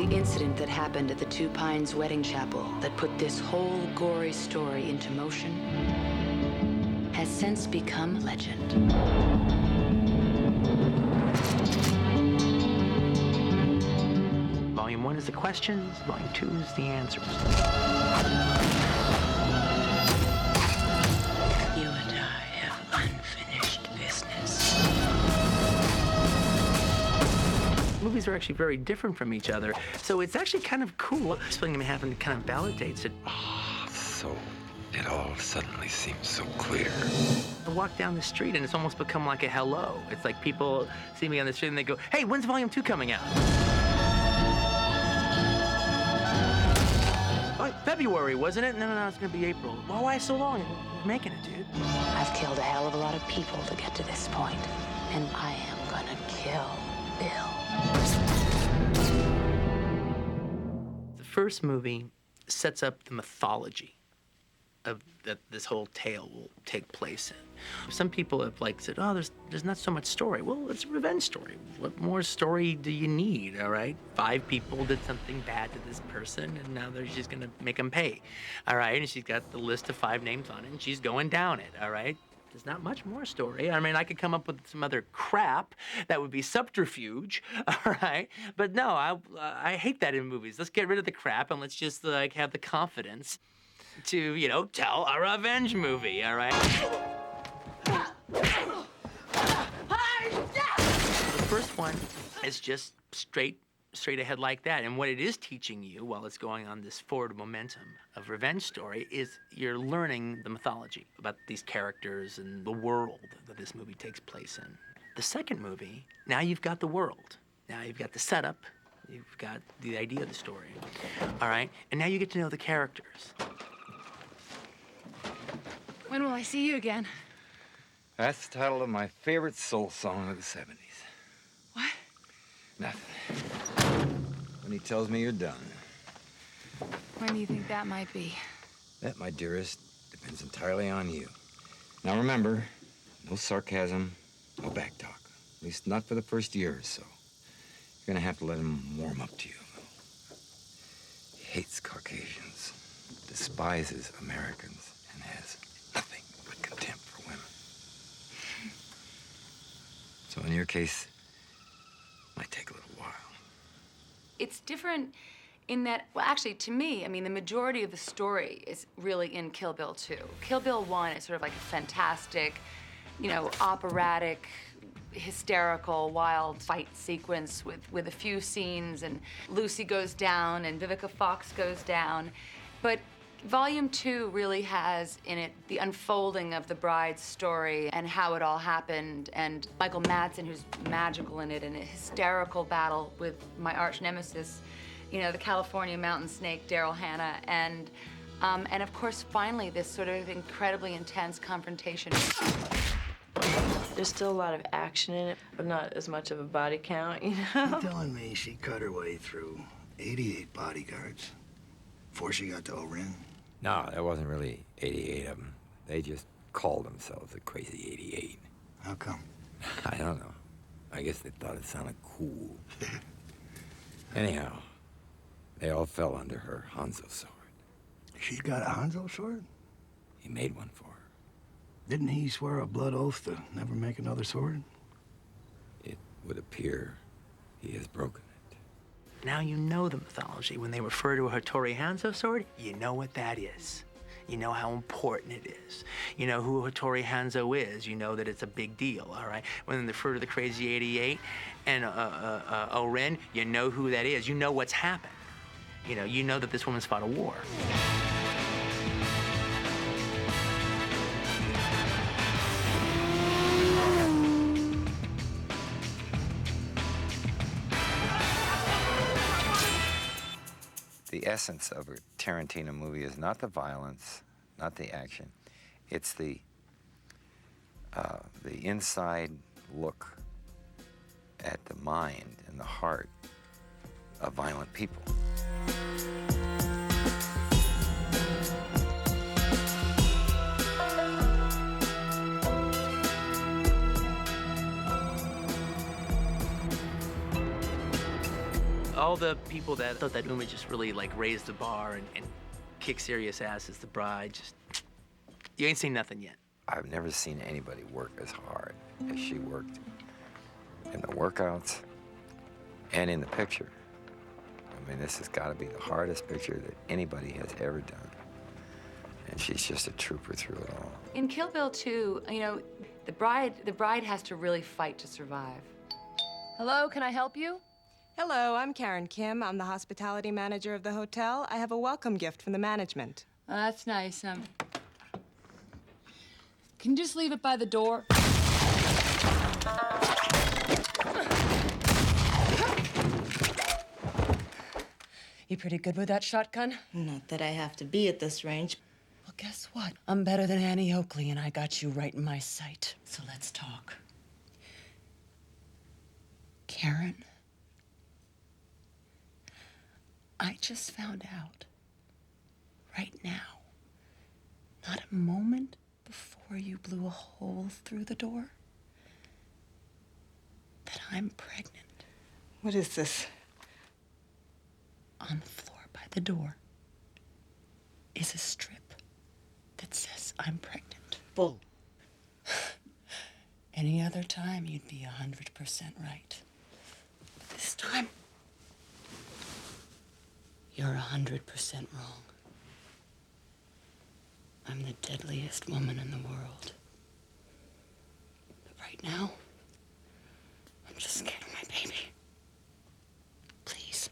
The incident that happened at the Two Pines wedding chapel that put this whole gory story into motion has since become legend. Volume 1 is the questions, Volume 2 is the answers. You and I have unfinished business. Movies are actually very different from each other, so it's actually kind of cool. Splitting them in half and kind of validates it. So it all suddenly seems so clear. I walk down the street and it's almost become like a hello. It's like people see me on the street and they go, hey, when's Volume 2 coming out? Oh, February, wasn't it? No, it's gonna be April. Well, why so long? We're making it, dude. I've killed a hell of a lot of people to get to this point, and I am gonna kill Bill. The first movie sets up the mythology of that this whole tale will take place in. Some people have said, oh, there's not so much story. Well, it's a revenge story. What more story do you need, all right? 5 people did something bad to this person, and now they're just gonna make them pay, all right? And she's got the list of 5 names on it, and she's going down it, all right? There's not much more story. I mean, I could come up with some other crap that would be subterfuge, all right? But no, I hate that in movies. Let's get rid of the crap and let's just have the confidence to, tell a revenge movie, all right? The first one is just straight ahead like that. And what it is teaching you while it's going on this forward momentum of revenge story is you're learning the mythology about these characters and the world that this movie takes place in. The second movie, now you've got the world. Now you've got the setup. You've got the idea of the story, all right? And now you get to know the characters. When will I see you again? That's the title of my favorite soul song of the 70s. What? Nothing. When he tells me you're done. When do you think that might be? That, my dearest, depends entirely on you. Now remember, no sarcasm, no back talk. At least not for the first year or so. You're gonna have to let him warm up to you. He hates Caucasians, despises Americans, and has nothing but contempt for women. So in your case, it might take a little while. It's different in that, well, actually, to me, I mean, the majority of the story is really in Kill Bill 2. Kill Bill 1 is sort of like a fantastic, operatic, hysterical, wild fight sequence with a few scenes, and Lucy goes down and Vivica Fox goes down. But Volume 2 really has in it the unfolding of the bride's story and how it all happened, and Michael Madsen, who's magical in it, and a hysterical battle with my arch nemesis, the California mountain snake, Daryl Hannah, and of course, finally, this sort of incredibly intense confrontation. There's still a lot of action in it, but not as much of a body count, You're telling me she cut her way through 88 bodyguards before she got to Oren? No, there wasn't really 88 of them. They just called themselves the Crazy 88. How come? I don't know. I guess they thought it sounded cool. Anyhow, they all fell under her Hanzo sword. She's got a Hanzo sword? He made one for her. Didn't he swear a blood oath to never make another sword? It would appear he has broken it. Now you know the mythology. When they refer to a Hattori Hanzo sword, you know what that is. You know how important it is. You know who Hattori Hanzo is. You know that it's a big deal, all right? When they refer to the Crazy 88 and Oren, you know who that is. You know what's happened. You know that this woman's fought a war. The essence of a Tarantino movie is not the violence, not the action. It's the inside look at the mind and the heart of violent people. All the people that thought that Uma just really like raised the bar and kicked serious ass as the bride, just, you ain't seen nothing yet. I've never seen anybody work as hard as she worked in the workouts and in the picture. I mean, this has got to be the hardest picture that anybody has ever done. And she's just a trooper through it all. In Kill Bill 2, you know, the bride has to really fight to survive. Hello, can I help you? Hello, I'm Karen Kim. I'm the hospitality manager of the hotel. I have a welcome gift from the management. That's nice. Can you just leave it by the door? You pretty good with that shotgun? Not that I have to be at this range. Well, guess what? I'm better than Annie Oakley, and I got you right in my sight. So let's talk. Karen, I just found out right now, not a moment before you blew a hole through the door, that I'm pregnant. What is this? On the floor by the door is a strip that says I'm pregnant. Bull. Any other time, you'd be 100% right. But this time, you're 100% wrong. I'm the deadliest woman in the world. But right now, I'm just scared of my baby. Please.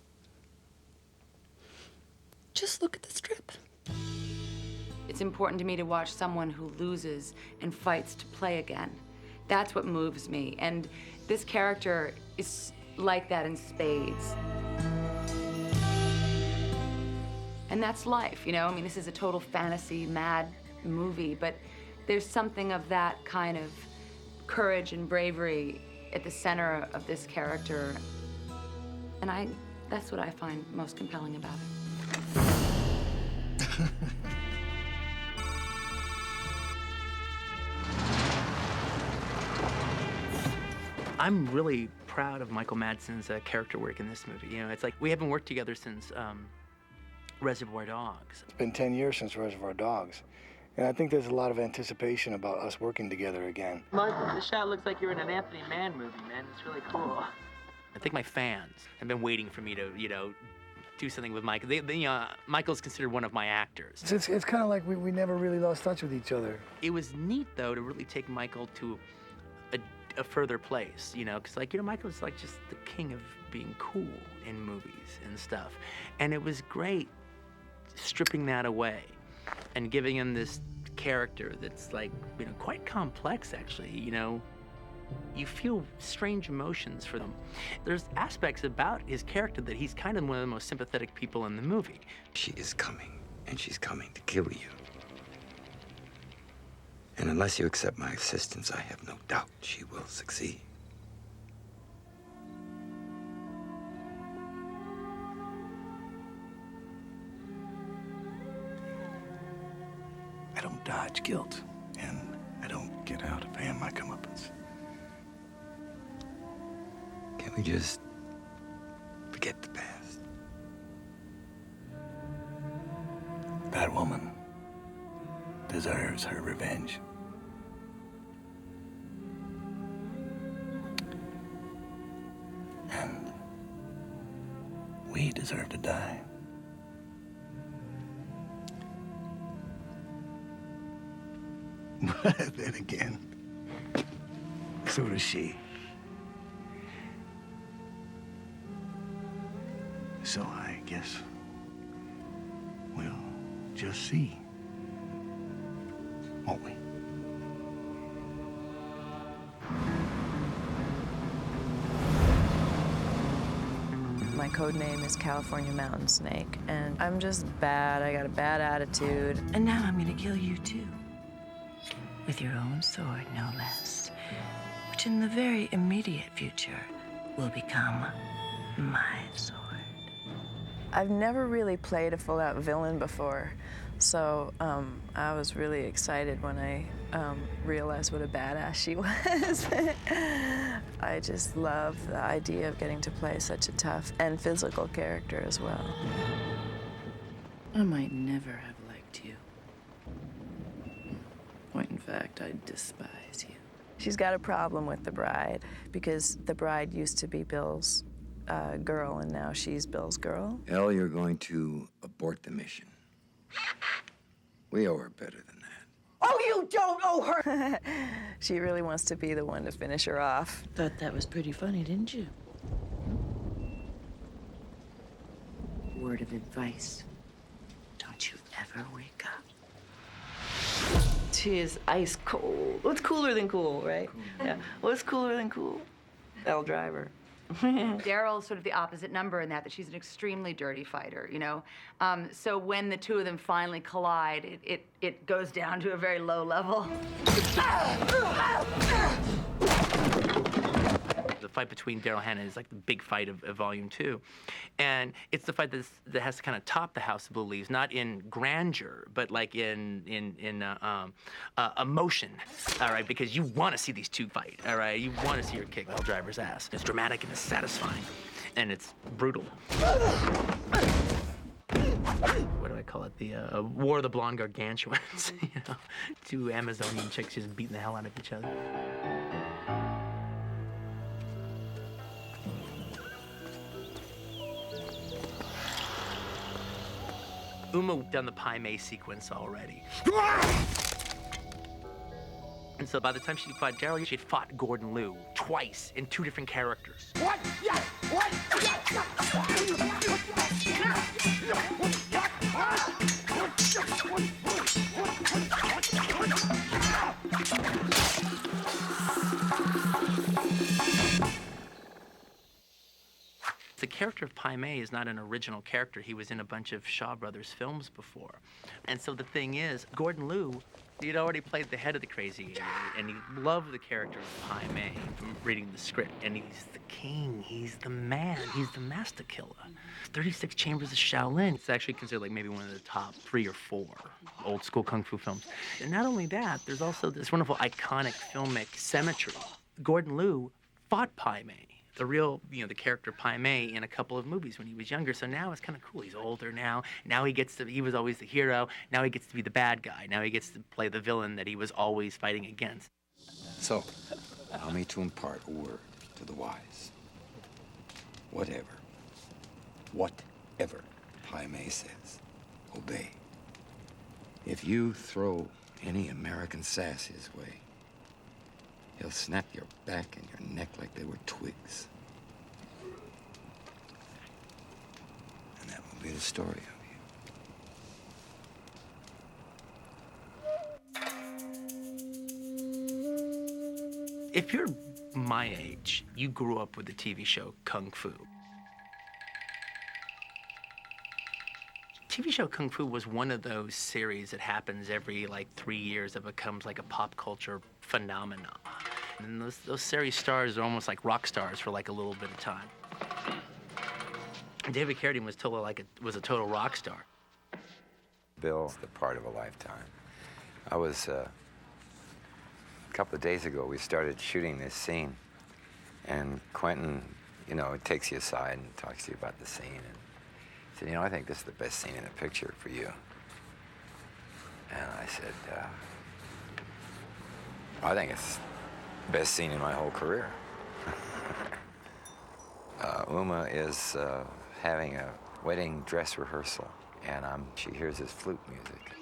Just look at the strip. It's important to me to watch someone who loses and fights to play again. That's what moves me. And this character is like that in spades. And that's life, you know? I mean, this is a total fantasy, mad movie, but there's something of that kind of courage and bravery at the center of this character. And that's what I find most compelling about it. I'm really proud of Michael Madsen's character work in this movie. You know, it's like we haven't worked together since Reservoir Dogs. It's been 10 years since Reservoir Dogs. And I think there's a lot of anticipation about us working together again. Michael, the shot looks like you're in an Anthony Mann movie, man. It's really cool. I think my fans have been waiting for me to, you know, do something with Michael. Michael's considered one of my actors. It's kind of like we never really lost touch with each other. It was neat, though, to really take Michael to a further place, you know, because, like, you know, Michael's like just the king of being cool in movies and stuff. And it was great stripping that away and giving him this character that's, like, you know, quite complex, actually, you know. You feel strange emotions for them. There's aspects about his character that he's kind of one of the most sympathetic people in the movie. She is coming, and she's coming to kill you. And unless you accept my assistance, I have no doubt she will succeed. I don't dodge guilt, and I don't get out of paying my comeuppance. Can we just forget the past? That woman deserves her revenge. And we deserve to die. But then again, so does she. So I guess we'll just see, won't we? My code name is California Mountain Snake, and I'm just bad. I got a bad attitude. And now I'm gonna kill you too. With your own sword, no less. Which in the very immediate future will become my sword. I've never really played a full-out villain before, so I was really excited when I realized what a badass she was. I just love the idea of getting to play such a tough and physical character as well. I might never have liked you. Point in fact, I despise you. She's got a problem with the bride because the bride used to be Bill's girl and now she's Bill's girl. Elle, you're going to abort the mission. We owe her better than that. Oh, you don't owe her! She really wants to be the one to finish her off. Thought that was pretty funny, didn't you? Word of advice. Don't you ever wake up. She is ice cold. What's cooler than cool, right? Yeah. What's cooler than cool? Elle Driver. Daryl's sort of the opposite number in that she's an extremely dirty fighter, you know? So when the two of them finally collide, it goes down to a very low level. The fight between Daryl Hannah is like the big fight of Volume 2. And it's the fight that has to kind of top the House of Blue Leaves, not in grandeur, but like in emotion, all right? Because you want to see these two fight, all right? You want to see her kick Elle Driver's ass. It's dramatic and it's satisfying, and it's brutal. What do I call it? The War of the Blonde Gargantuans, you know? Two Amazonian chicks just beating the hell out of each other. Uma done the Pai Mei sequence already. And so by the time she fought Daryl, she had fought Gordon Liu twice in two different characters. What? Yeah, what? The character of Pai Mei is not an original character. He was in a bunch of Shaw Brothers films before. And so the thing is, Gordon Liu, he'd already played the head of the Crazy 88, and he loved the character of Pai Mei from reading the script. And he's the king, he's the man, he's the master killer. 36 Chambers of Shaolin. It's actually considered like maybe one of the top 3 or 4 old school kung fu films. And not only that, there's also this wonderful iconic filmic symmetry. Gordon Liu fought Pai Mei, the real, you know, the character Pai Mei in a couple of movies when he was younger. So now it's kind of cool. He's older now. Now he gets to, he was always the hero. Now he gets to be the bad guy. Now he gets to play the villain that he was always fighting against. So, allow me to impart a word to the wise. Whatever Pai Mei says, obey. If you throw any American sass his way, he'll snap your back and your neck like they were twigs. And that will be the story of you. If you're my age, you grew up with the TV show Kung Fu. TV show Kung Fu was one of those series that happens every like 3 years that becomes like a pop culture phenomenon. And those series stars are almost like rock stars for like a little bit of time. David Carradine was a total rock star. Bill's the part of a lifetime. I was, a couple of days ago, we started shooting this scene. And Quentin, you know, takes you aside and talks to you about the scene. And he said, you know, I think this is the best scene in the picture for you. And I said, I think it's the best scene in my whole career. Uma is having a wedding dress rehearsal, and she hears his flute music.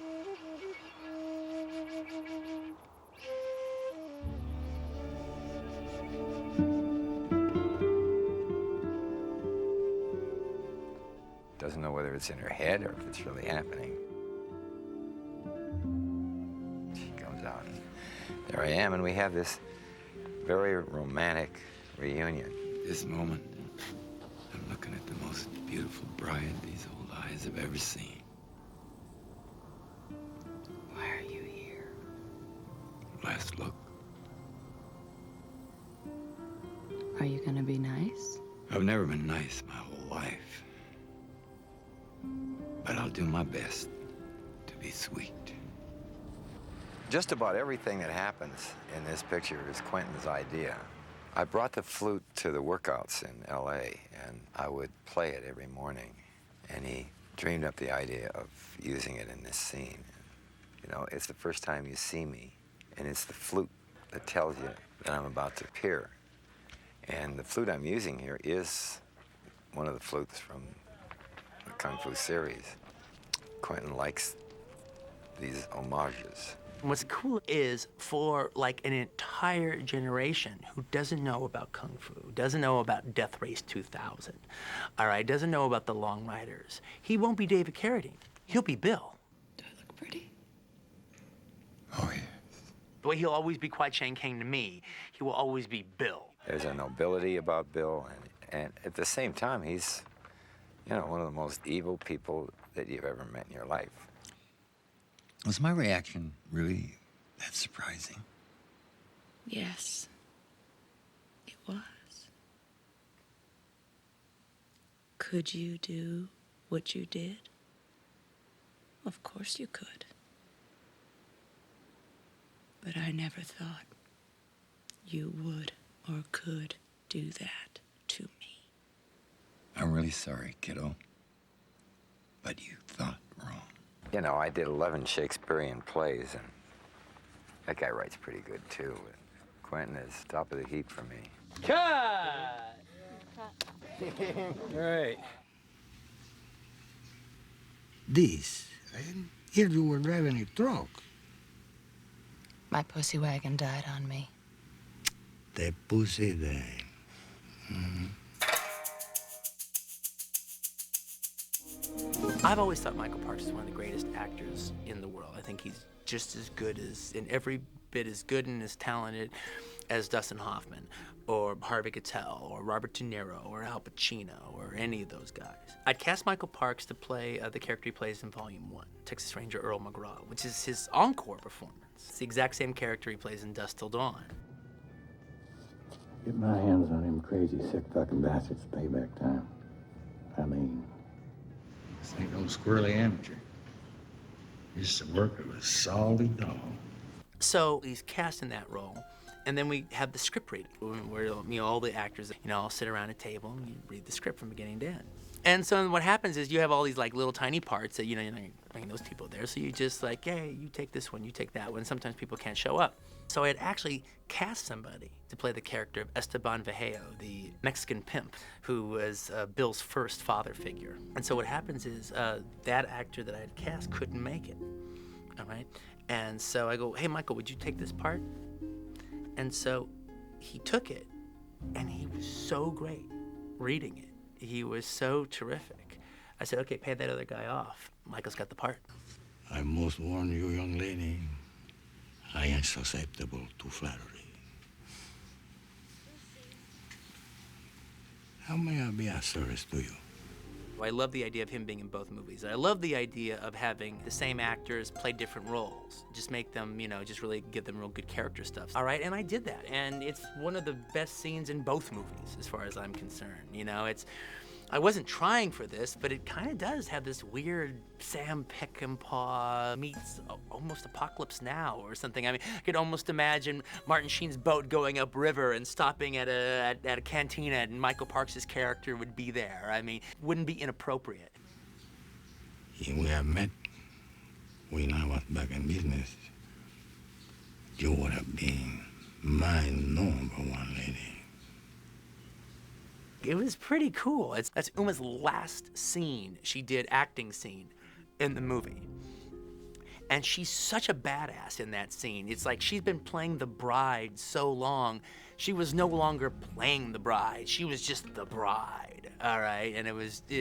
Doesn't know whether it's in her head or if it's really happening. She comes out, and there I am, and we have this very romantic reunion. This moment, I'm looking at the most beautiful bride these old eyes have ever seen. Why are you here? Last look. Are you gonna be nice? I've never been nice my whole life. But I'll do my best to be sweet. Just about everything that happens in this picture is Quentin's idea. I brought the flute to the workouts in L.A., and I would play it every morning. And he dreamed up the idea of using it in this scene. You know, it's the first time you see me, and it's the flute that tells you that I'm about to appear. And the flute I'm using here is one of the flutes from the Kung Fu series. Quentin likes these homages. What's cool is for like an entire generation who doesn't know about Kung Fu, doesn't know about Death Race 2000, all right, doesn't know about the Long Riders, he won't be David Carradine. He'll be Bill. Do I look pretty? Oh, yeah. The way he'll always be Kwai Chang Caine to me, he will always be Bill. There's a nobility about Bill, and at the same time, he's, you know, one of the most evil people that you've ever met in your life. Was my reaction really that surprising? Yes, it was. Could you do what you did? Of course you could. But I never thought you would or could do that to me. I'm really sorry, kiddo. But you thought wrong. You know, I did 11 Shakespearean plays, and that guy writes pretty good, too. Quentin is top of the heap for me. Cut! All right. This, I heard you were driving a truck. My pussy wagon died on me. The pussy died. I've always thought Michael Parks is one of the greatest actors in the world. I think he's just as good as, and every bit as good and as talented as Dustin Hoffman, or Harvey Keitel, or Robert De Niro, or Al Pacino, or any of those guys. I'd cast Michael Parks to play the character he plays in Volume 1, Texas Ranger Earl McGraw, which is his encore performance. It's the exact same character he plays in Dusk Till Dawn. Get my hands on him crazy, sick fucking bastards payback time. I mean, This ain't no squirrely amateur. Just a worker with a solid dog. So he's cast in that role, and then we have the script reading, where all the actors all sit around a table and you read the script from beginning to end. And so what happens is you have all these like little tiny parts that you're not bringing those people there, so you just like, hey, you take this one, you take that one. Sometimes people can't show up. So I had actually cast somebody to play the character of Esteban Vejeo, the Mexican pimp, who was Bill's first father figure. And so what happens is that actor that I had cast couldn't make it, all right? And so I go, hey, Michael, would you take this part? And so he took it, and he was so great reading it. He was so terrific. I said, okay, pay that other guy off. Michael's got the part. I must warn you, young lady, I am susceptible to flattery. How may I be of service to you? I love the idea of him being in both movies. I love the idea of having the same actors play different roles. Just make them, just really give them real good character stuff. All right, and I did that. And it's one of the best scenes in both movies, as far as I'm concerned. I wasn't trying for this, but it kind of does have this weird Sam Peckinpah meets almost Apocalypse Now or something. I mean, I could almost imagine Martin Sheen's boat going upriver and stopping at a cantina, and Michael Parks' character would be there. I mean, wouldn't be inappropriate. If we have met when I was back in business, you would have been my number one lady. It was pretty cool. That's Uma's last scene she did, acting scene, in the movie. And she's such a badass in that scene. It's like she's been playing the bride so long, she was no longer playing the bride. She was just the bride, all right? And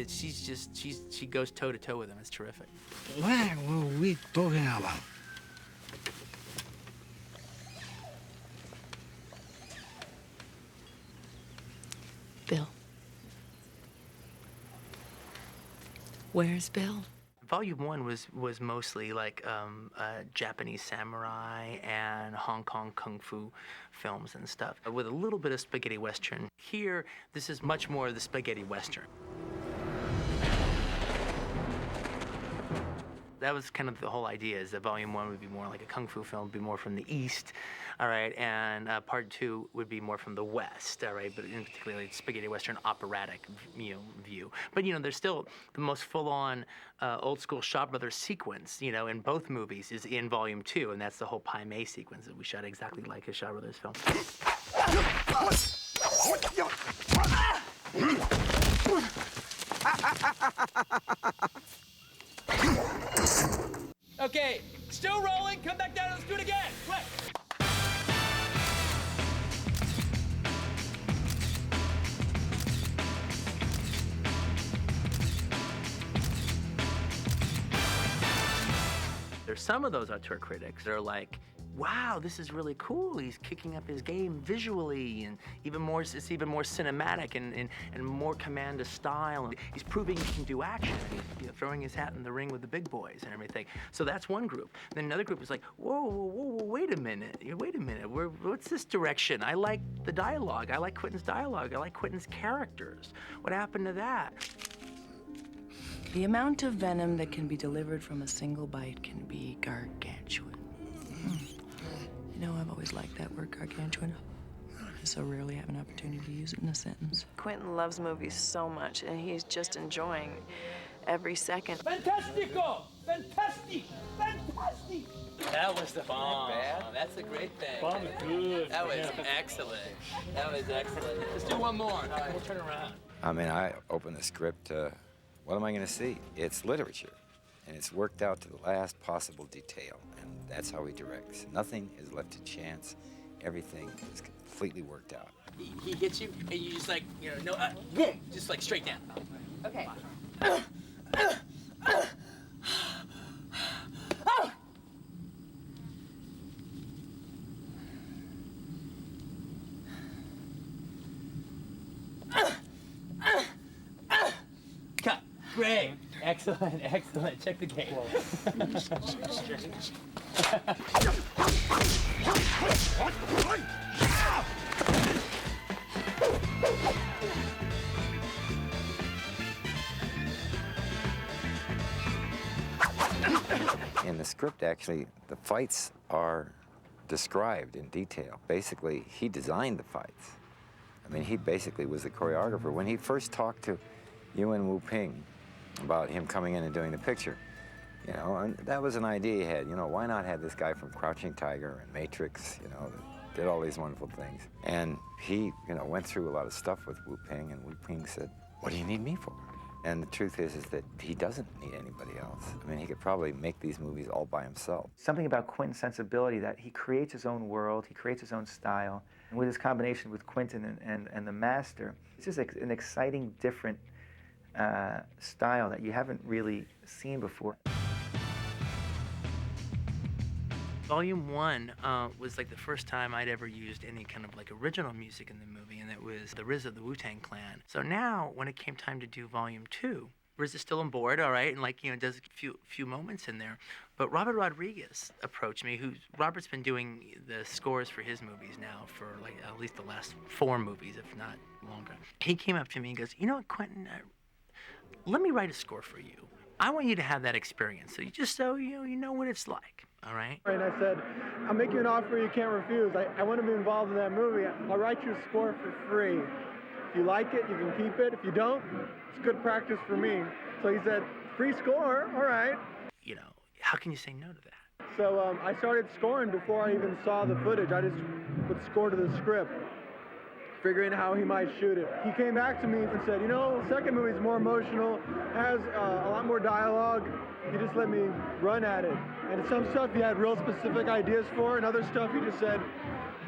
she goes toe-to-toe with him. It's terrific. What were we talking about? Bill. Where's Bill? Volume 1 was mostly like Japanese samurai and Hong Kong kung fu films and stuff, with a little bit of spaghetti western. Here, this is much more the spaghetti western. That was kind of the whole idea, is that Volume 1 would be more like a kung fu film, be more from the East, all right, and Part 2 would be more from the West, all right, but in particularly spaghetti western operatic, view. But there's still the most full-on old school Shaw Brothers sequence, in both movies is in Volume 2, and that's the whole Pai Mei sequence that we shot exactly like a Shaw Brothers film. Okay, still rolling. Come back down. Let's do it again. Quick. There's some of those auteur critics that are like, wow, this is really cool. He's kicking up his game visually, and it's even more cinematic and more command of style. And he's proving he can do action. He's throwing his hat in the ring with the big boys and everything. So that's one group. Then another group is like, whoa, wait a minute. What's this direction? I like the dialogue. I like Quentin's dialogue. I like Quentin's characters. What happened to that? The amount of venom that can be delivered from a single bite can be gargantuan. I've always liked that word, gargantuan. I so rarely have an opportunity to use it in a sentence. Quentin loves movies so much, and he's just enjoying every second. Fantastico! Fantastic! Fantastic! That was the bomb. That's a great thing. Bomb is good. That was excellent. That was excellent. Let's do one more. All right, we'll turn around. I mean, I opened the script, what am I going to see? It's literature, and it's worked out to the last possible detail, and that's how he directs. Nothing is left to chance. Everything is completely worked out. He hits you, and you just boom, just like straight down. Okay. Cut. Great. Excellent. Check the gate. In the script, actually, the fights are described in detail. Basically, he designed the fights. I mean, he basically was the choreographer. When he first talked to Yuen Wu-ping about him coming in and doing the picture, and that was an idea he had. Why not have this guy from Crouching Tiger and Matrix, that did all these wonderful things. And he, went through a lot of stuff with Wu-ping, and Wu-ping said, what do you need me for? And the truth is that he doesn't need anybody else. I mean, he could probably make these movies all by himself. Something about Quentin's sensibility, that he creates his own world, he creates his own style. And with his combination with Quentin and the master, it's just an exciting, different style that you haven't really seen before. Volume 1 was like the first time I'd ever used any kind of like original music in the movie, and it was the RZA, the Wu-Tang Clan. So now, when it came time to do Volume 2, RZA's still on board, all right, and does a few moments in there. But Robert Rodriguez approached me, Robert's been doing the scores for his movies now for like at least the last 4 movies, if not longer. He came up to me and goes, you know what, Quentin, let me write a score for you. I want you to have that experience, so you know what it's like, all right? And I said, I'll make you an offer you can't refuse. I want to be involved in that movie. I'll write you a score for free. If you like it, you can keep it. If you don't, it's good practice for me. So he said, free score, all right. How can you say no to that? So I started scoring before I even saw the footage. I just would score to the script, figuring how he might shoot it. He came back to me and said, the second movie's more emotional, has a lot more dialogue. He just let me run at it. And some stuff he had real specific ideas for, and other stuff he just said,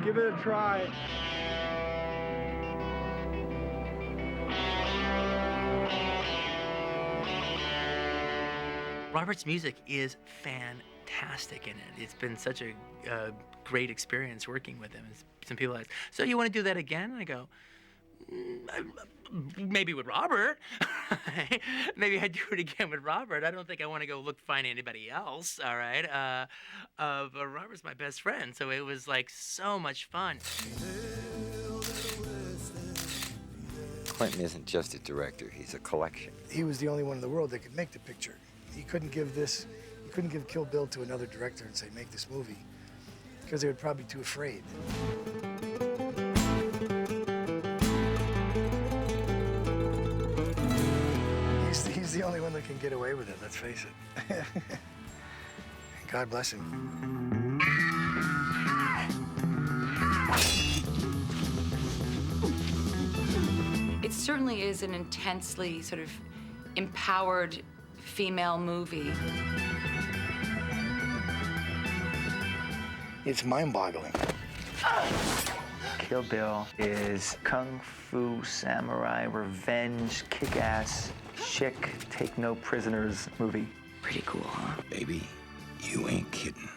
give it a try. Robert's music is fantastic in it. It's been such a great experience working with him. Some people ask, so you want to do that again? And I go, maybe with Robert. Maybe I'd do it again with Robert. I don't think I want to go find anybody else, all right? But Robert's my best friend, so it was like so much fun. Quentin isn't just a director, he's a collection. He was the only one in the world that could make the picture. He couldn't give this couldn't give Kill Bill to another director and say, make this movie, because they would probably be too afraid. He's the only one that can get away with it, let's face it. God bless him. It certainly is an intensely sort of empowered female movie. It's mind-boggling. Kill Bill is kung fu, samurai, revenge, kick-ass, chick, take no prisoners movie. Pretty cool, huh? Baby, you ain't kidding.